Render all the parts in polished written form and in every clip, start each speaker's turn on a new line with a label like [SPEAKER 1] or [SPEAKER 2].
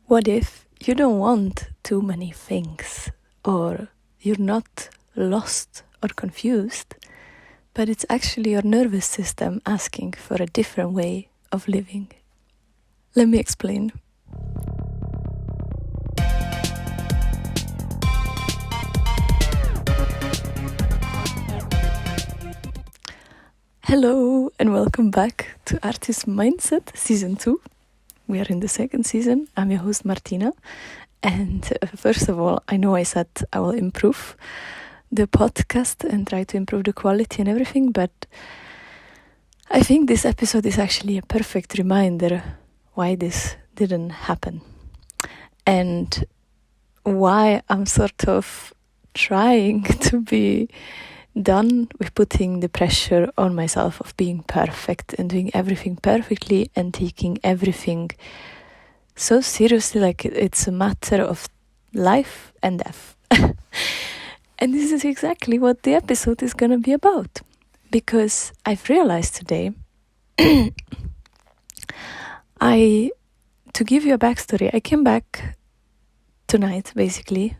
[SPEAKER 1] What if you don't want too many things, or you're not lost or confused, but it's actually your nervous system asking for a different way of living? Let me explain. Hello and welcome back to Artist Mindset Season 2. We are in the second season. I'm your host Martina. And first of all, I know I said I will improve the podcast and try to improve the quality and everything, but I think this episode is actually a perfect reminder why this didn't happen and why I'm sort of trying to be done with putting the pressure on myself of being perfect and doing everything perfectly and taking everything so seriously, like it's a matter of life and death. And this is exactly what the episode is gonna be about, because I've realized today to give you a backstory, I came back tonight, basically.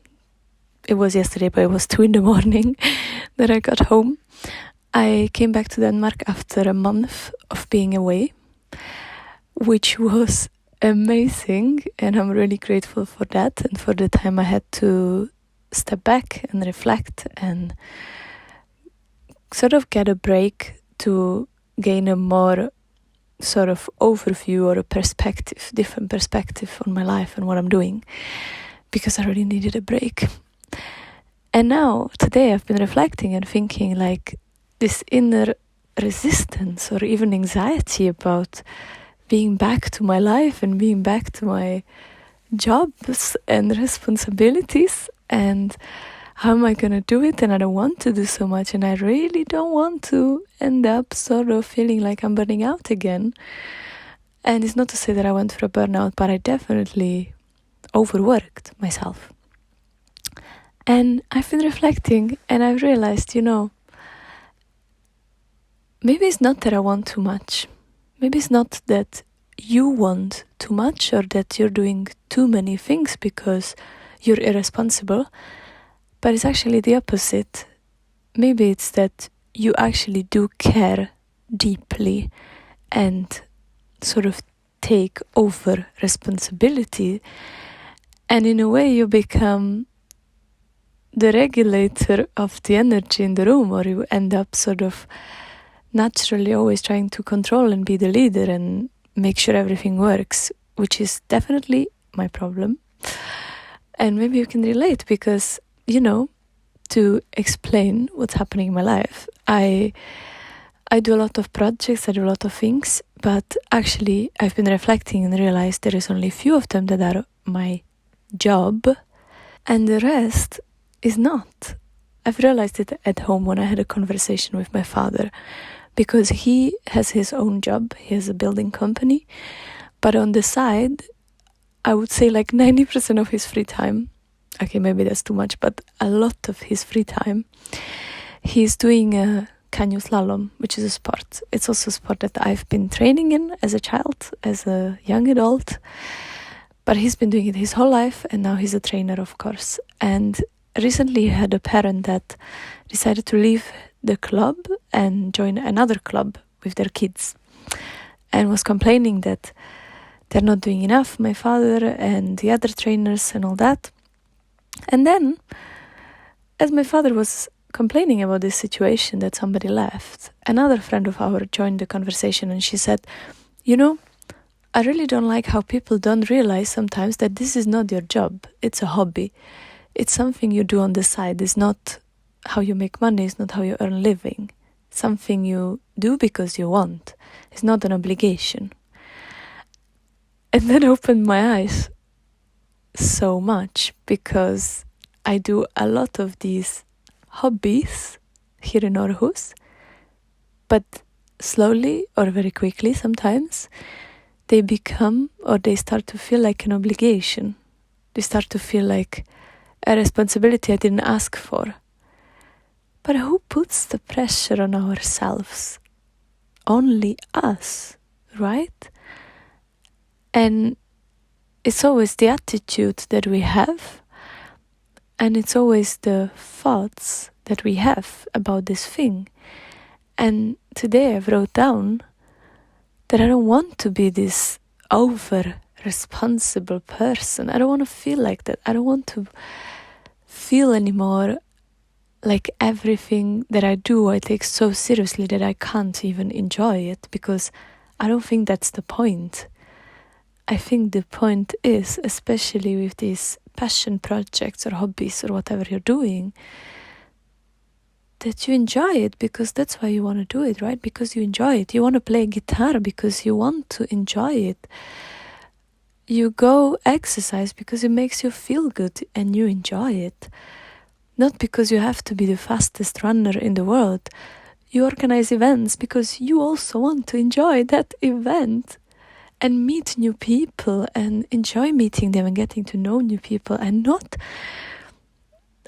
[SPEAKER 1] It was yesterday, but it was 2 a.m. that I got home. I came back to Denmark after a month of being away, which was amazing, and I'm really grateful for that and for the time I had to step back and reflect and sort of get a break to gain a more sort of overview or a perspective, different perspective on my life and what I'm doing, because I really needed a break. And now, today, I've been reflecting and thinking like this inner resistance or even anxiety about being back to my life and being back to my jobs and responsibilities, and how am I going to do it? And I don't want to do so much, and I really don't want to end up sort of feeling like I'm burning out again. And it's not to say that I went through a burnout, but I definitely overworked myself. And I've been reflecting and I've realized, maybe it's not that I want too much. Maybe it's not that you want too much or that you're doing too many things because you're irresponsible, but it's actually the opposite. Maybe it's that you actually do care deeply and sort of take over responsibility, and in a way you become the regulator of the energy in the room, or you end up sort of naturally always trying to control and be the leader and make sure everything works, which is definitely my problem. And maybe you can relate because, to explain what's happening in my life, I do a lot of projects, I do a lot of things, but actually I've been reflecting and realized there is only a few of them that are my job, and the rest is not. I've realized it at home when I had a conversation with my father, because he has his own job, he has a building company, but on the side, I would say like 90% of his free time, okay, maybe that's too much, but a lot of his free time, he's doing a canoe slalom, which is a sport. It's also a sport that I've been training in as a child, as a young adult, but he's been doing it his whole life, and now he's a trainer, of course. And recently he had a parent that decided to leave the club and join another club with their kids, and was complaining that they're not doing enough, my father and the other trainers and all that. And then, as my father was complaining about this situation that somebody left, another friend of ours joined the conversation, and she said, I really don't like how people don't realize sometimes that this is not your job, it's a hobby. It's something you do on the side. It's not how you make money. It's not how you earn living. It's something you do because you want. It's not an obligation. And that opened my eyes so much, because I do a lot of these hobbies here in Aarhus, but slowly or very quickly sometimes they become, or they start to feel like an obligation. They start to feel like a responsibility I didn't ask for. But who puts the pressure on ourselves? Only us, right? And it's always the attitude that we have, and it's always the thoughts that we have about this thing. And today I wrote down that I don't want to be this over responsible person. I don't want to feel like that. I don't want to feel anymore like everything that I do I take so seriously that I can't even enjoy it, because I don't think that's the point. I think the point is, especially with these passion projects or hobbies or whatever you're doing, that you enjoy it because that's why you want to do it, right? Because you enjoy it. You want to play guitar because you want to enjoy it. You go exercise because it makes you feel good and you enjoy it. Not because you have to be the fastest runner in the world. You organize events because you also want to enjoy that event and meet new people and enjoy meeting them and getting to know new people, and not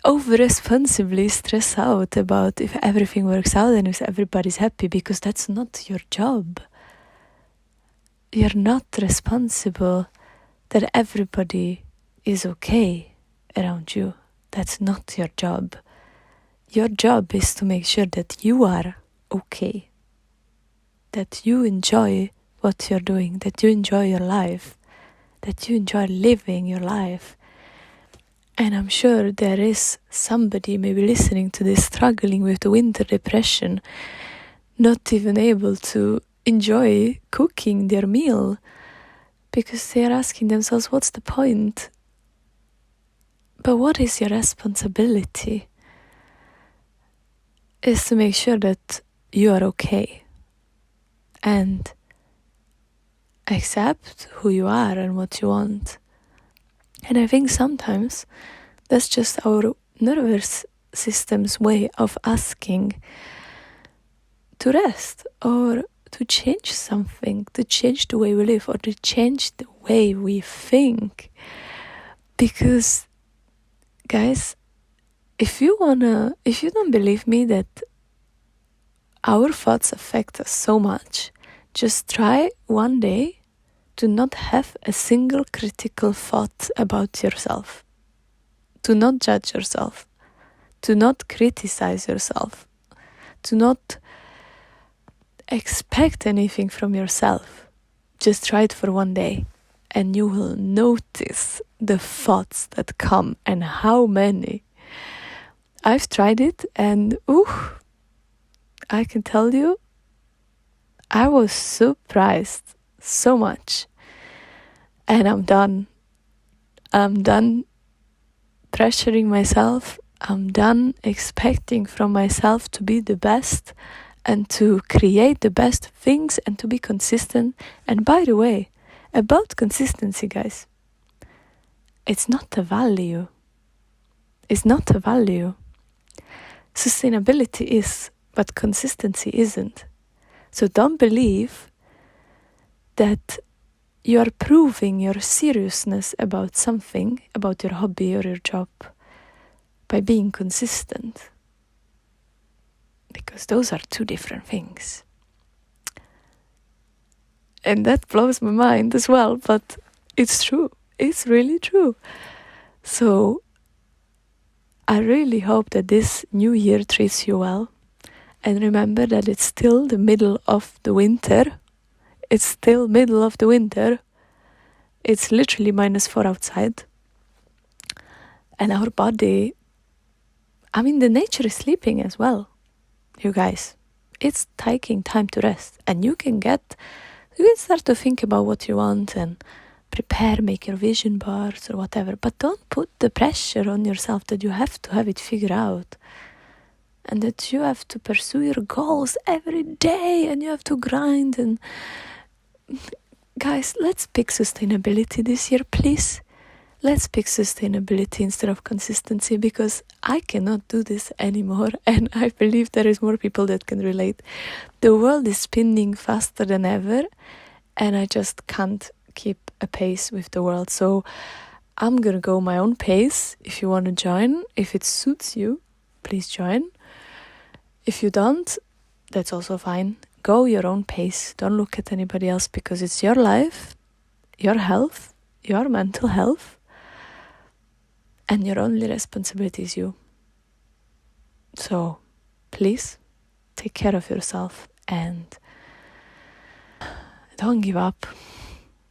[SPEAKER 1] over-responsibly stress out about if everything works out and if everybody's happy, because that's not your job. You're not responsible that everybody is okay around you. That's not your job. Your job is to make sure that you are okay, that you enjoy what you're doing, that you enjoy your life, that you enjoy living your life. And I'm sure there is somebody maybe listening to this struggling with the winter depression, not even able to enjoy cooking their meal because they are asking themselves, what's the point? But what is your responsibility? Is to make sure that you are okay and accept who you are and what you want. And I think sometimes that's just our nervous system's way of asking to rest or to change something, to change the way we live or to change the way we think. Because, guys, if you don't believe me that our thoughts affect us so much, just try one day to not have a single critical thought about yourself, to not judge yourself, to not criticize yourself, to not expect anything from yourself. Just try it for one day and you will notice the thoughts that come and how many. I've tried it and I can tell you, I was surprised so much. And I'm done. I'm done pressuring myself. I'm done expecting from myself to be the best and to create the best things and to be consistent. And by the way, about consistency, guys, it's not a value. It's not a value. Sustainability is, but consistency isn't. So don't believe that you are proving your seriousness about something, about your hobby or your job, by being consistent. Because those are two different things. And that blows my mind as well, but it's true. It's really true. So I really hope that this new year treats you well. And remember that it's still the middle of the winter. It's still middle of the winter. It's literally -4 outside. And our body, the nature is sleeping as well. You guys, it's taking time to rest. And you can start to think about what you want and prepare, make your vision boards or whatever. But don't put the pressure on yourself that you have to have it figured out. And that you have to pursue your goals every day and you have to grind. And guys, let's pick sustainability this year, please. Let's pick sustainability instead of consistency, because I cannot do this anymore. And I believe there is more people that can relate. The world is spinning faster than ever and I just can't keep a pace with the world. So I'm gonna go my own pace. If you want to join, if it suits you, please join. If you don't, that's also fine. Go your own pace. Don't look at anybody else, because it's your life, your health, your mental health, and your only responsibility is you. So please take care of yourself and don't give up.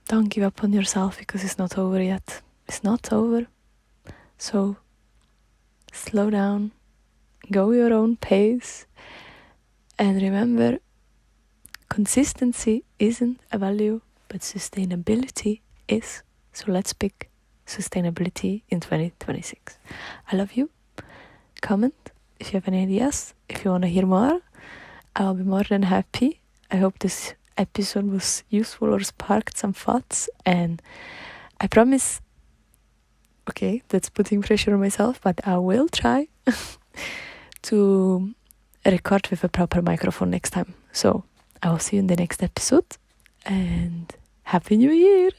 [SPEAKER 1] Don't give up on yourself, because it's not over yet. It's not over. So slow down, go your own pace, and remember, consistency isn't a value, but sustainability is. So let's pick sustainability in 2026. I love you. Comment if you have any ideas, if you want to hear more. I'll be more than happy. I hope this episode was useful or sparked some thoughts, and I promise, okay, that's putting pressure on myself, but I will try to record with a proper microphone next time. So I will see you in the next episode, and Happy New Year!